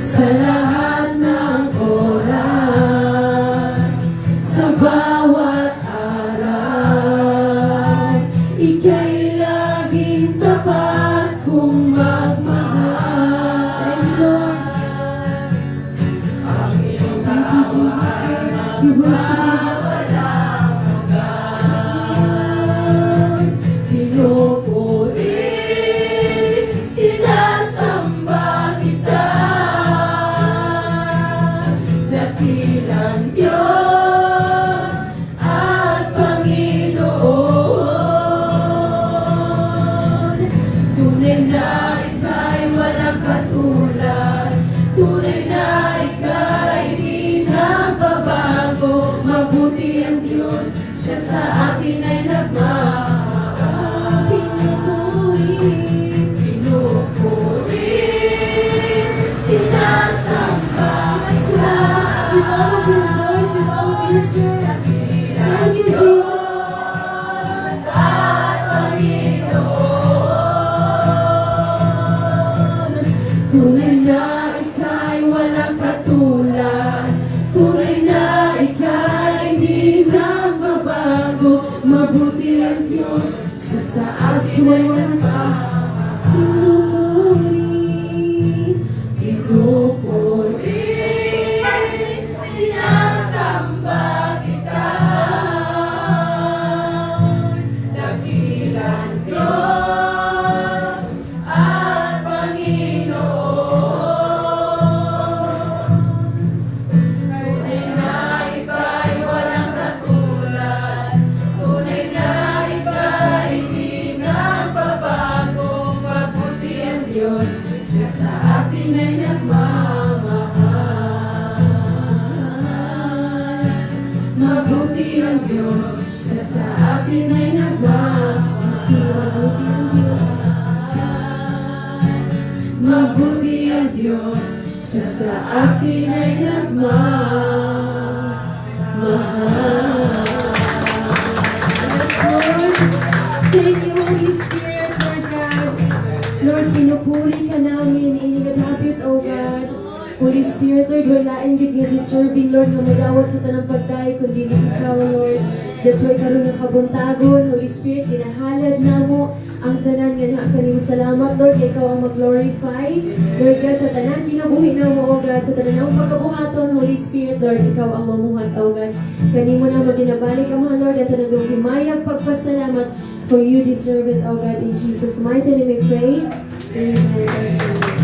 Sa lahat ng oras. Jesus. We worship you this Pinupuri, sinasamba kita, dakilang Diyos at Panginoon. Tunay na ika'y walang katulad, tunay na ika'y di nagbabago. Mabuti ang Diyos, siya sa atin ay nagmamahal. Sinasamba kita. with all of your voice, with all of your strength. Thank you, Jesus. At Panginoon, tunay na ika'y walang katulad, tunay na ika'y di nagbabago. Mabuti ang Diyos, siya sa atin ay nagmamahal. Sinasamba kita, dakilang Diyos at Panginoon. Tunay na ika'y walang katulad, tunay na ika'y di nagbabago. Mabuti ang Diyos, siya sa atin ay nagmamahal. Mabuti ang Diyos, siya sa atin ay nagmamahal. Mabuti ang Diyos, siya sa atin ay nagmamahal. Yes, Lord. Thank you, Holy Spirit, Lord God. Lord, pinupuri ka namin, inigadhapit, O God. Holy Spirit, Lord, walain gid nga deserving, Lord, na madawat sa tanang pagdayo, kundi ikaw, Lord. That's why karon nga kabuntagon, Holy Spirit, ginahalad na mo ang tanan nga na kaning salamat, Lord, kay ikaw ang mag-glorify. Lord God, sa tanan kinabuhi na mo, O God, sa tanan ang pagkabuhaton, Holy Spirit, Lord, ikaw ang mamuhat, O God. Kanimo na maginabalik ang mga Lord, at tanang himayag pagpasalamat, for you deserve it, O God. In Jesus' mighty name we pray. Amen.